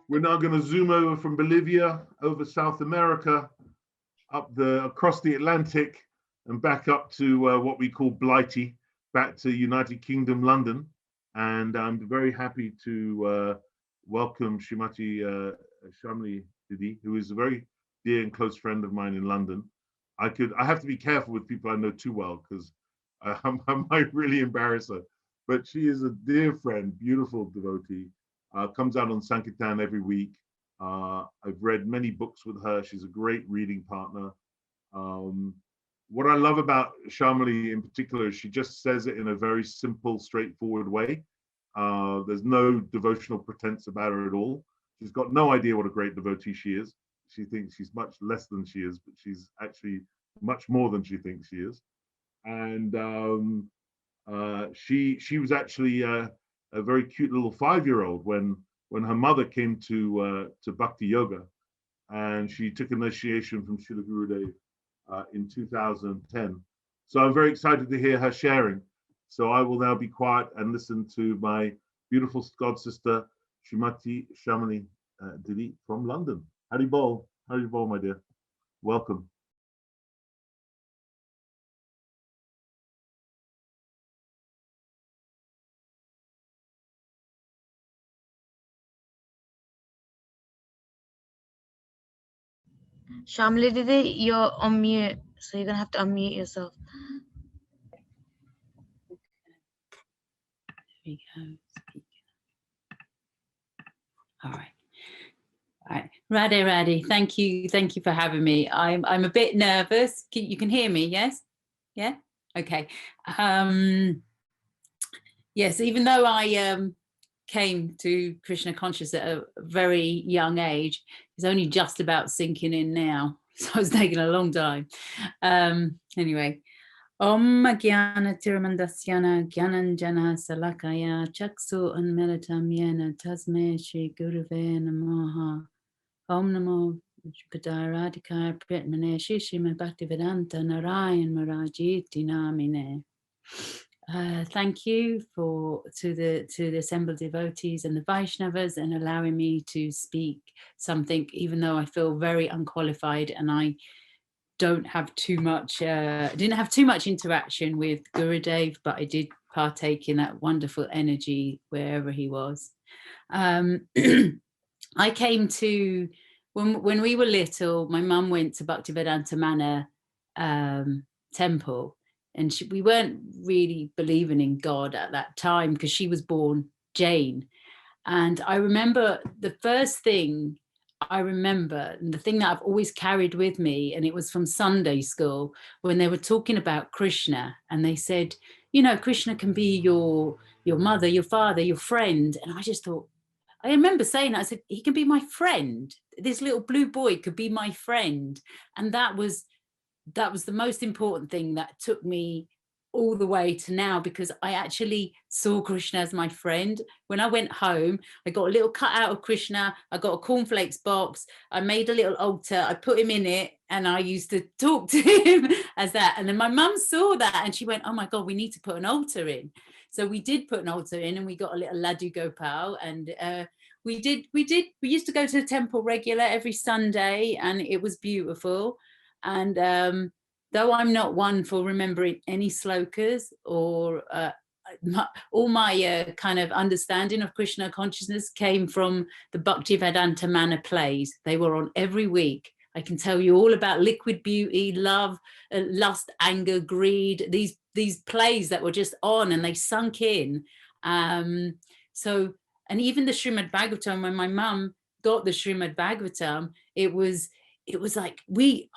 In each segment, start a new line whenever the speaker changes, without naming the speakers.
We're now going to zoom over from Bolivia, over South America, across the Atlantic, and back up to what we call Blighty, back to United Kingdom, London. And I'm very happy to welcome Srimati Shamili Didi, who is a very dear and close friend of mine in London. I have to be careful with people I know too well, because I might really embarrass her. But she is a dear friend, beautiful devotee. Comes out on Sankirtan every week. I've read many books with her. She's a great reading partner. What I love about Shamili in particular is she just says it in a very simple, straightforward way. There's no devotional pretense about her at all. She's got no idea what a great devotee she is. She thinks she's much less than she is, but she's actually much more than she thinks she is. And she was actually a very cute little 5-year-old when her mother came to Bhakti Yoga, and she took initiation from Srila Gurudeva in 2010. So I'm very excited to hear her sharing. So I will now be quiet and listen to my beautiful god sister, Srimati Shamili Didi from London. Hari Bol, my dear. Welcome.
Shamili Didi, you're on mute, so you're gonna have to unmute yourself.
There we go. All right. All right. Radhe, thank you for having me. I'm a bit nervous. You can hear me, yes? Yeah? Okay. Yes, even though I came to Krishna consciousness at a very young age, it's only just about sinking in now. So it's taken a long time. Anyway. Om Jnana Tirumandasyana Gyananjana Salakaya Chaksu Unmilitam Yena Tasme Shri Gurave Namaha. Om Namo Padaradikaya Pritmane Shishima Bhaktivedanta Narayan Marajiti Namine. Thank you to the assembled devotees and the Vaishnavas and allowing me to speak something, even though I feel very unqualified and I don't have too much, didn't have too much interaction with Gurudeva, but I did partake in that wonderful energy wherever he was. I came to, when we were little, my mum went to Bhaktivedanta Manor temple, and we weren't really believing in God at that time because she was born Jain. And I remember the first thing I remember, and the thing that I've always carried with me, and it was from Sunday school, when they were talking about Krishna, and they said, you know, Krishna can be your mother, your father, your friend. And I just thought, I remember saying that, I said, he can be my friend. This little blue boy could be my friend. And that was the most important thing that took me all the way to now, because I actually saw Krishna as my friend. When I went home, I got a little cutout of Krishna, I got a cornflakes box, I made a little altar, I put him in it, and I used to talk to him as that. And then my mum saw that and she went, oh my God, we need to put an altar in. So we did put an altar in, and we got a little Laddu Gopal, and we used to go to the temple regular every Sunday, and it was beautiful. And though I'm not one for remembering any slokas, or all my kind of understanding of Krishna consciousness came from the Bhaktivedanta Manor plays. They were on every week. I can tell you all about liquid beauty, love, lust, anger, greed, these plays that were just on, and they sunk in. So, and even the Srimad Bhagavatam, when my mum got the Srimad Bhagavatam, it was like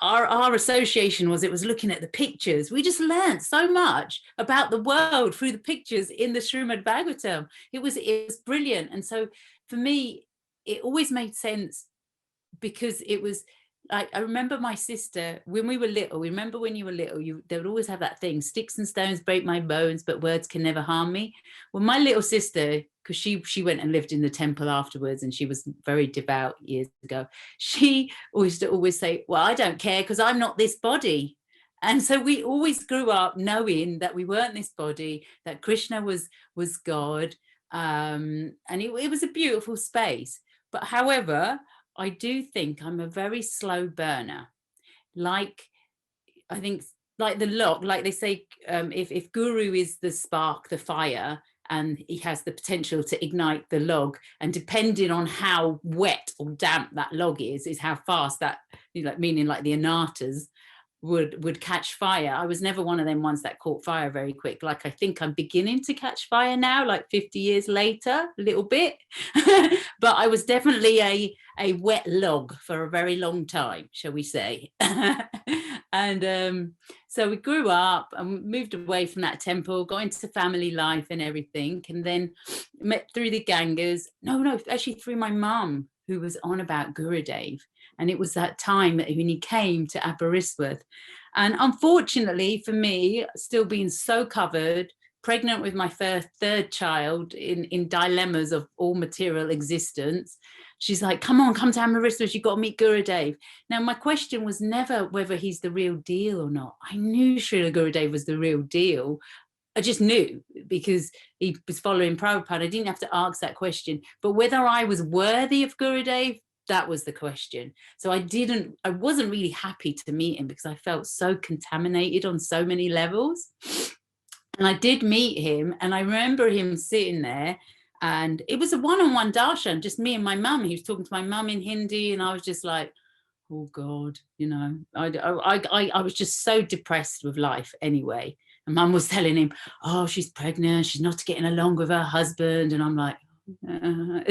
our association was, it was looking at the pictures. We just learned so much about the world through the pictures in the Srimad Bhagavatam. It was brilliant. And so for me, it always made sense, because it was like, I remember my sister, when we were little, remember when you were little, they would always have that thing, sticks and stones break my bones, but words can never harm me. Well, my little sister, because she went and lived in the temple afterwards, and she was very devout years ago, she used to always say, well, I don't care because I'm not this body. And so we always grew up knowing that we weren't this body, that Krishna was God. And it was a beautiful space. But however, I do think I'm a very slow burner. Like, I think, like the log, like they say, if Guru is the spark, the fire, and he has the potential to ignite the log, and depending on how wet or damp that log is how fast that, you know, meaning like the anatas would catch fire. I was never one of them ones that caught fire very quick. Like, I think I'm beginning to catch fire now, like 50 years later, a little bit. But I was definitely a wet log for a very long time, shall we say. And so we grew up and moved away from that temple, got into family life and everything, and then met through the Gangas. No, actually through my mum, who was on about Gurudev. And it was that time that when he came to Aberystwyth. And unfortunately for me, still being so covered, pregnant with my third child, in dilemmas of all material existence, she's like, come to Aberystwyth, you've got to meet Gurudev. Now, my question was never whether he's the real deal or not. I knew Srila Gurudev was the real deal. I just knew, because he was following Prabhupada. I didn't have to ask that question. But whether I was worthy of Gurudev, that was the question. So I wasn't really happy to meet him, because I felt so contaminated on so many levels. And I did meet him, and I remember him sitting there, and it was a one-on-one darshan, just me and my mum. He was talking to my mum in Hindi, and I was just like, oh God, you know, I was just so depressed with life anyway. And mum was telling him, oh, she's pregnant, she's not getting along with her husband. And I'm like, anyway,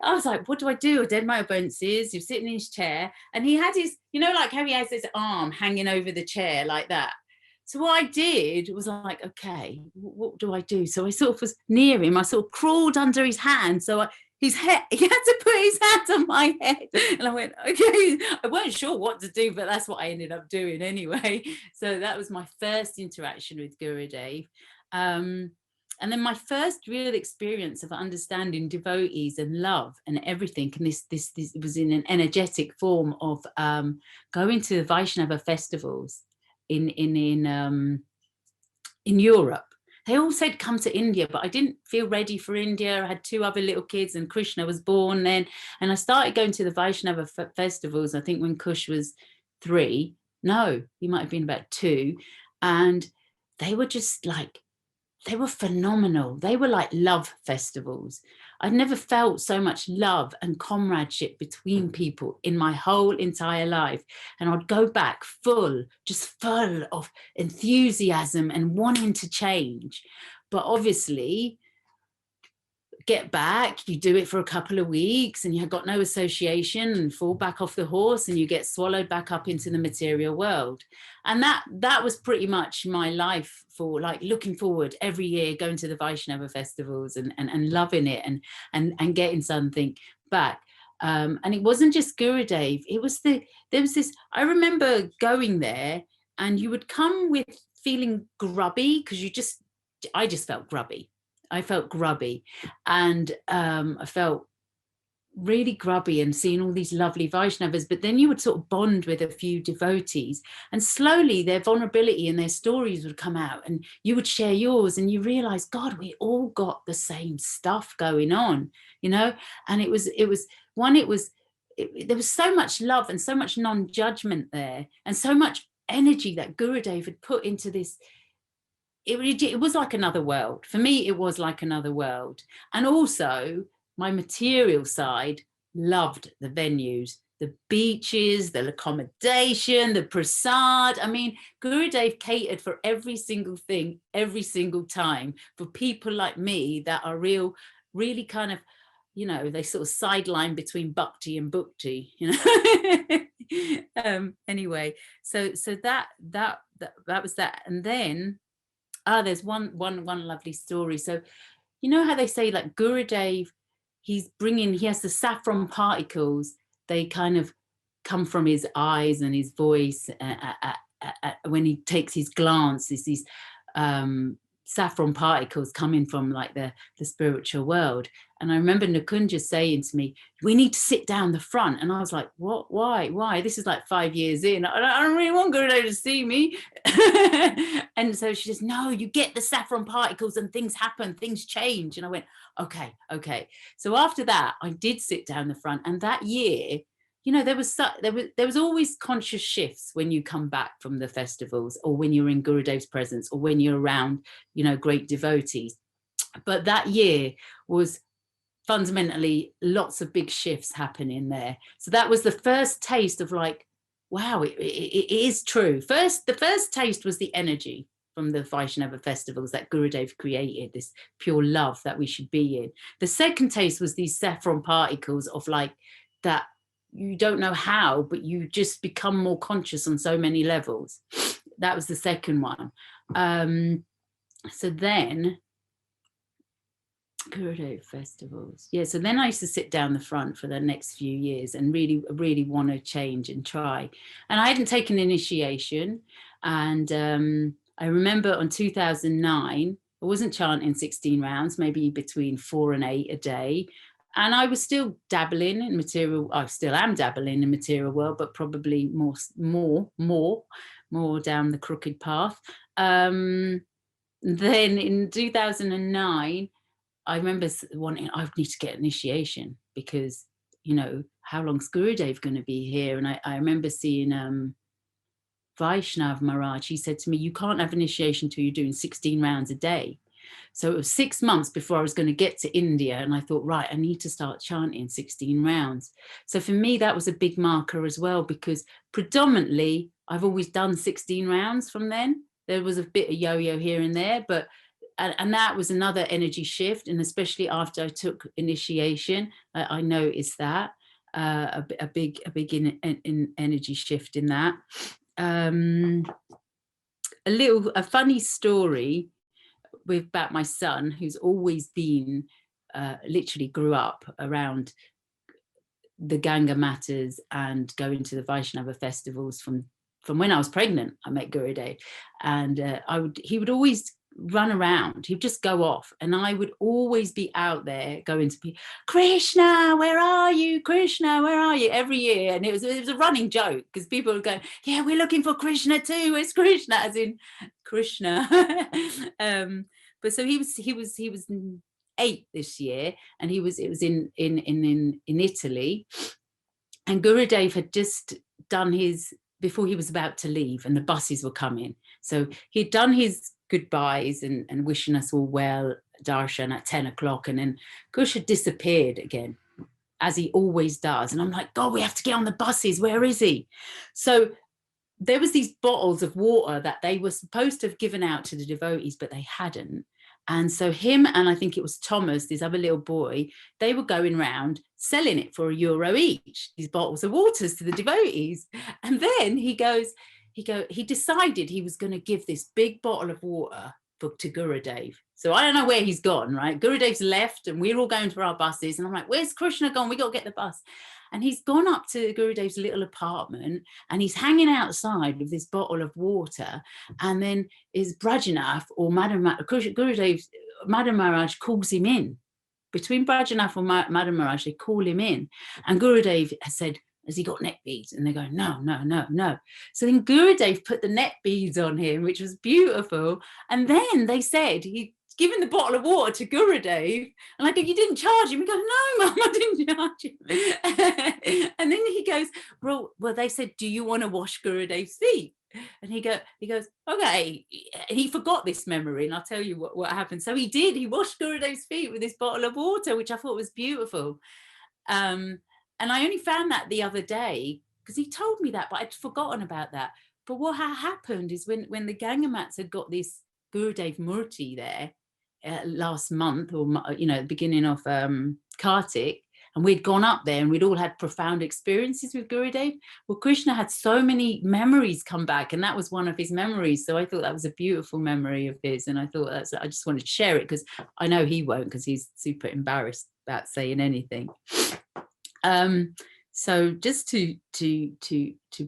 I was like, what do I do? I did my obeisance. He was sitting in his chair, and he had his, you know, like how he has his arm hanging over the chair like that. So what I did was like, okay, what do I do? So I sort of was near him. I sort of crawled under his hand. So his head, he had to put his hand on my head. And I went, okay. I wasn't sure what to do, but that's what I ended up doing anyway. So that was my first interaction with Gurudev. And then my first real experience of understanding devotees and love and everything, and this was in an energetic form of going to the Vaishnava festivals in Europe. They all said come to India, but I didn't feel ready for India. I had 2 other little kids, and Krishna was born then. And I started going to the Vaishnava festivals, I think when Kush was 3. No, he might have been about 2. And they were just like, they were phenomenal. They were like love festivals. I'd never felt so much love and comradeship between people in my whole entire life. And I'd go back just full of enthusiasm and wanting to change. But obviously, get back, you do it for a couple of weeks, and you've got no association, and fall back off the horse, and you get swallowed back up into the material world. And that was pretty much my life, for like looking forward every year, going to the Vaishnava festivals and loving it and getting something back. And it wasn't just Gurudev, there was this, I remember going there, and you would come with feeling grubby, because I just felt grubby. I felt grubby, and I felt really grubby, and seeing all these lovely Vaishnavas. But then you would sort of bond with a few devotees, and slowly their vulnerability and their stories would come out, and you would share yours, and you realize, God, we all got the same stuff going on, you know. And there was so much love and so much non-judgment there, and so much energy that Gurudev had put into this. It was like another world. For me, it was like another world. And also, my material side loved the venues, the beaches, the accommodation, the prasad. I mean, Gurudev catered for every single thing, every single time, for people like me that are really kind of, you know, they sort of sideline between bhakti and bhukti, you know. Anyway, so that was that. And then there's one lovely story. So, you know how they say, like, Gurudev, he has the saffron particles. They kind of come from his eyes and his voice when he takes his glance. It's these saffron particles coming from like the spiritual world. And I remember Nakunja saying to me, we need to sit down the front. And I was like, what? Why? This is like 5 years in. I don't really want Gurudev to see me. And so she says, no, you get the saffron particles and things happen, things change. And I went, okay. So after that, I did sit down the front. And that year, you know, there was always conscious shifts when you come back from the festivals, or when you're in Gurudev's presence, or when you're around, you know, great devotees. But that year was fundamentally lots of big shifts happening there. So that was the first taste of like, wow, it is true. The first taste was the energy from the Vaishnava festivals that Gurudev created, this pure love that we should be in. The second taste was these saffron particles of like that, you don't know how, but you just become more conscious on so many levels. That was the second one. So then Gurudev festivals. Yeah, so then I used to sit down the front for the next few years and really want to change and try. And I hadn't taken initiation. And I remember on 2009, I wasn't chanting 16 rounds, maybe between 4 and 8 a day. And I was still dabbling in material. I still am dabbling in material world, but probably more down the crooked path. Then in 2009, I remember wanting, I need to get initiation because, you know, how long's Gurudev going to be here? And I remember seeing Vaishnav Maharaj. He said to me, you can't have initiation till you're doing 16 rounds a day. So it was 6 months before I was going to get to India. And I thought, right, I need to start chanting 16 rounds. So for me, that was a big marker as well, because predominantly I've always done 16 rounds from then. There was a bit of yo-yo here and there, but and that was another energy shift. And especially after I took initiation, I noticed that a big in energy shift in that. A funny story about my son, who's always been literally grew up around the Ganga matters and going to the Vaishnava festivals from when I was pregnant. I met Gurudev, and he would always run around. He'd just go off, and I would always be out there going to be, Krishna, where are you? Krishna, where are you? Every year. And it was a running joke, because people would go, yeah, we're looking for Krishna too. Where's Krishna? As in Krishna. But so he was 8 this year, and it was in Italy, and Gurudev had just done his, before he was about to leave, and the buses were coming. So he'd done his goodbyes and wishing us all well, darshan at 10 o'clock, and then Gush had disappeared again, as he always does. And I'm like, God, we have to get on the buses. Where is he? So there was these bottles of water that they were supposed to have given out to the devotees, but they hadn't. And so him, and I think it was Thomas, this other little boy, they were going around selling it for €1 each, these bottles of waters to the devotees. And then he decided he was going to give this big bottle of water to Gurudev. So I don't know where he's gone, right? Gurudev's left, and we're all going to our buses. And I'm like, where's Krishna gone? We got to get the bus. And he's gone up to Gurudev's little apartment, and he's hanging outside with this bottle of water. And then is Brajanath or Gurudev's Madam Maharaj calls him in. Between Brajanath or Madam Maharaj, they call him in. And Gurudev has said, has he got neck beads? And they go, no. So then Gurudev put the neck beads on him, which was beautiful. And then they said he'd given the bottle of water to Gurudev. And I go, you didn't charge him? He goes, no, Mum, I didn't charge him. And then he goes, well, they said, do you want to wash Gurudev's feet? And he goes, okay. And he forgot this memory, and I'll tell you what happened. So he did. He washed Gurudev's feet with this bottle of water, which I thought was beautiful. And I only found that the other day, because he told me that, but I'd forgotten about that. But what happened is when the Gangamats had got this Gurudev Murti there last month, or the beginning of Kartik, and we'd gone up there and we'd all had profound experiences with Gurudev. Well, Krishna had so many memories come back, and that was one of his memories. So I thought that was a beautiful memory of his, and I thought I just wanted to share it, because I know he won't, because he's super embarrassed about saying anything. So just to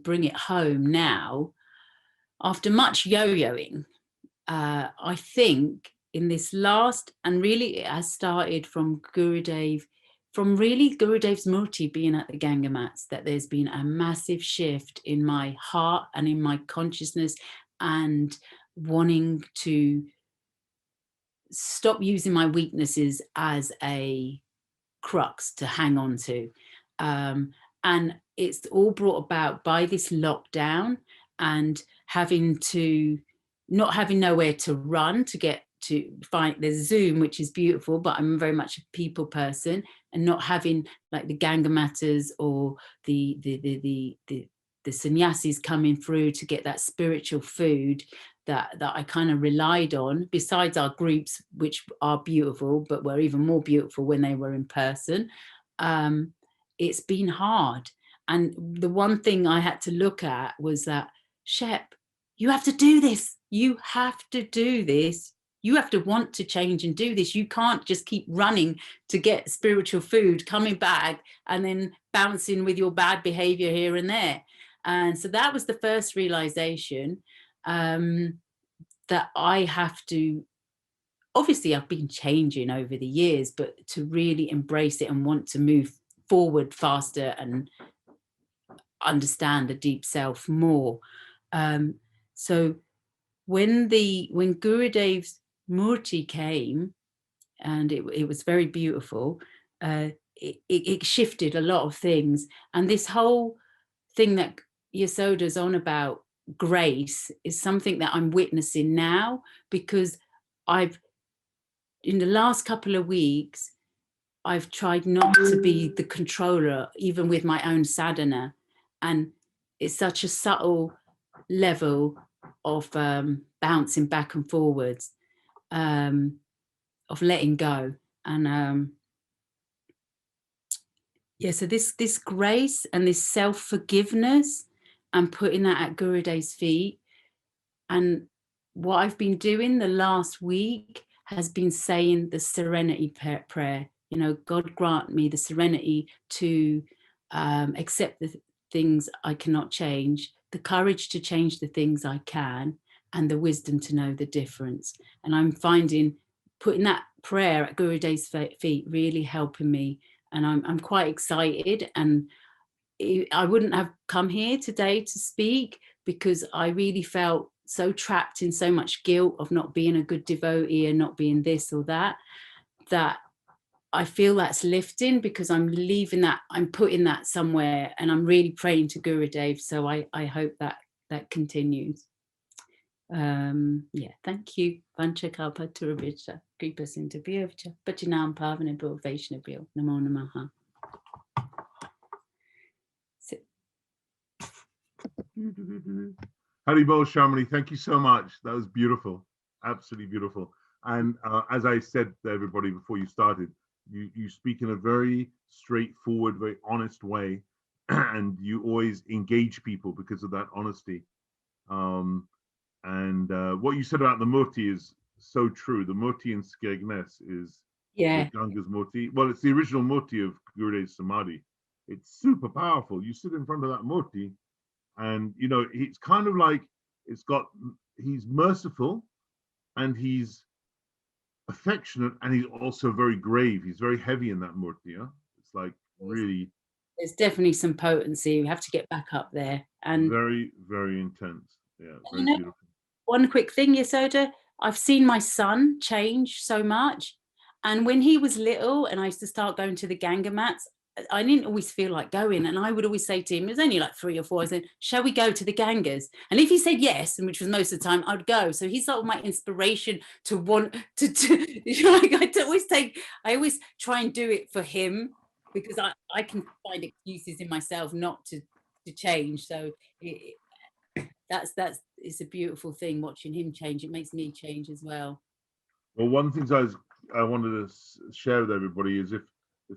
bring it home now, after much yo-yoing, I think in this last, and really it has started from Gurudev, from really Gurudev's Murti being at the Ganga mats, that there's been a massive shift in my heart and in my consciousness, and wanting to stop using my weaknesses as a crux to hang on to. And it's all brought about by this lockdown and not having nowhere to run to get to find. There's Zoom, which is beautiful, but I'm very much a people person, and not having like the Ganga matters or the sannyasis coming through to get that spiritual food that I kind of relied on, besides our groups, which are beautiful, but were even more beautiful when they were in person. It's been hard. And the one thing I had to look at was that, Shep, you have to do this. You have to do this. You have to want to change and do this. You can't just keep running to get spiritual food, coming back and then bouncing with your bad behavior here and there. And so that was the first realization, that I have to, obviously I've been changing over the years, but to really embrace it and want to move forward faster and understand the deep self more. So when Gurudev's Murti came, and it was very beautiful, it shifted a lot of things. And this whole thing that Yasoda's on about, grace, is something that I'm witnessing now, because in the last couple of weeks, I've tried not to be the controller, even with my own sadhana. And it's such a subtle level of bouncing back and forwards, of letting go. And yeah, so this grace and this self-forgiveness and putting that at Gurudev's feet. And what I've been doing the last week has been saying the serenity prayer. You know, God grant me the serenity to accept the things I cannot change, the courage to change the things I can, and the wisdom to know the difference. And I'm finding putting that prayer at Gurudev's feet really helping me. And I'm quite excited. And I wouldn't have come here today to speak because I really felt so trapped in so much guilt of not being a good devotee and not being this or that, that I feel that's lifting, because I'm leaving that, I'm putting that somewhere, and I'm really praying to Gurudev. So I hope that continues. Yeah, thank you. Vanchakalpa Turabhija, Kripa Sindhabhyavcha, Pachinam Pavanabho Vaishnavyo, Namo Namaha.
Haribol, Shamili, thank you so much. That was beautiful, absolutely beautiful. And as I said to everybody before you started, you speak in a very straightforward, very honest way, and you always engage people because of that honesty. And what you said about the Murti is so true. The Murti in Skegness is Ganga's Murti. Well, it's the original Murti of Gurudev's Samadhi. It's super powerful. You sit in front of that Murti, and you know, it's kind of like he's merciful, and he's affectionate, and he's also very grave. He's very heavy in that Murti. Yeah? It's like really.
There's definitely some potency. We have to get back up there. And
very, very intense. Yeah, very beautiful.
One quick thing, Yasoda, I've seen my son change so much. And when he was little and I used to start going to the Ganga mats, I didn't always feel like going. And I would always say to him, it was only like 3 or 4, I said, shall we go to the Gangas? And if he said yes, and which was most of the time, I'd go. So he's sort of my inspiration to want to you know, I always try and do it for him, because I can find excuses in myself not to change. So it's a beautiful thing watching him change. It makes me change as well.
Well, one of the things I wanted to share with everybody is if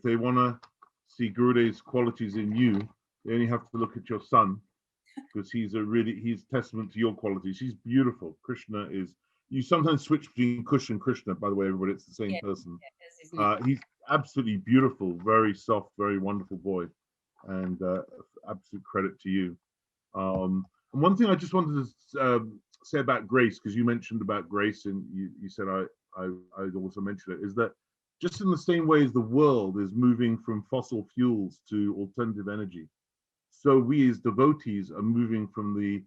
they want to see Gurudev's qualities in you, they only have to look at your son, because he's testament to your qualities. He's beautiful. Krishna is. You sometimes switch between Kush and Krishna, by the way, everybody. It's the same person. He's absolutely beautiful, very soft, very wonderful boy, and absolute credit to you. And one thing I just wanted to say about grace, because you mentioned about grace, and you said I'd also mention it, is that just in the same way as the world is moving from fossil fuels to alternative energy, so we as devotees are moving from the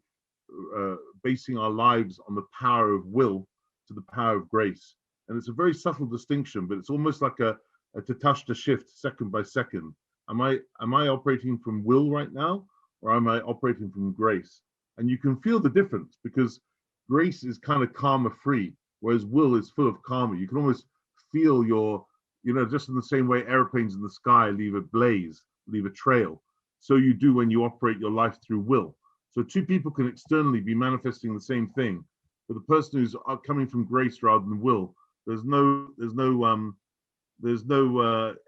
basing our lives on the power of will to the power of grace. And it's a very subtle distinction, but it's almost like a tatashta shift second by second. Am I operating from will right now, or am I operating from grace? And you can feel the difference, because grace is kind of karma free, whereas will is full of karma. You can almost feel your, just in the same way airplanes in the sky leave a blaze, leave a trail, so you do when you operate your life through will. So two people can externally be manifesting the same thing, but the person who's coming from grace rather than will, there's no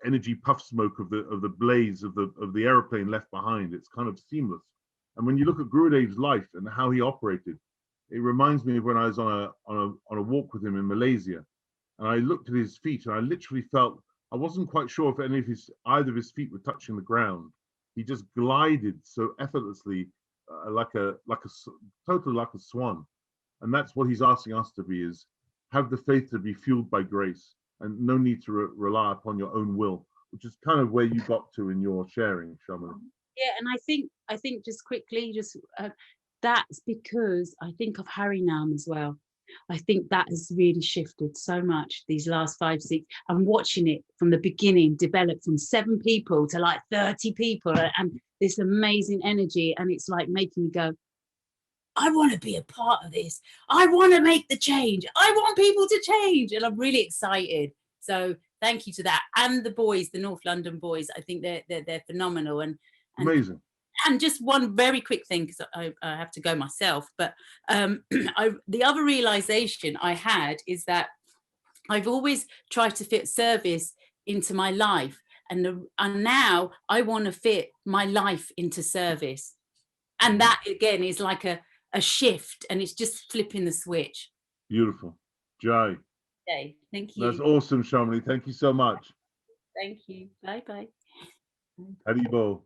energy puff smoke of the blaze of the airplane left behind. It's kind of seamless. And when you look at Gurudev's life and how he operated, it reminds me of when I was on a walk with him in Malaysia, and I looked at his feet, and I literally felt, I wasn't quite sure if either of his feet were touching the ground. He just glided so effortlessly, totally like a swan. And that's what he's asking us to be, is have the faith to be fueled by grace, and no need to rely upon your own will, which is kind of where you got to in your sharing, Shamili.
Yeah, and I think just quickly, that's because I think of Harinam as well. I think that has really shifted so much these last 5, 6. I'm watching it from the beginning develop from 7 people to like 30 people, and this amazing energy, and it's like making me go, I want to be a part of this. I want to make the change. I want people to change, and I'm really excited. So thank you to that, and the boys, the North London boys. I think they're phenomenal, and
amazing.
And just one very quick thing, because I have to go myself, but the other realization I had is that I've always tried to fit service into my life, and now I want to fit my life into service, and that again is like a shift, and it's just flipping the switch.
Beautiful. Jai.
Okay, thank you.
That's awesome, Shamili. Thank you so much.
Thank you. Bye bye.
Haribol.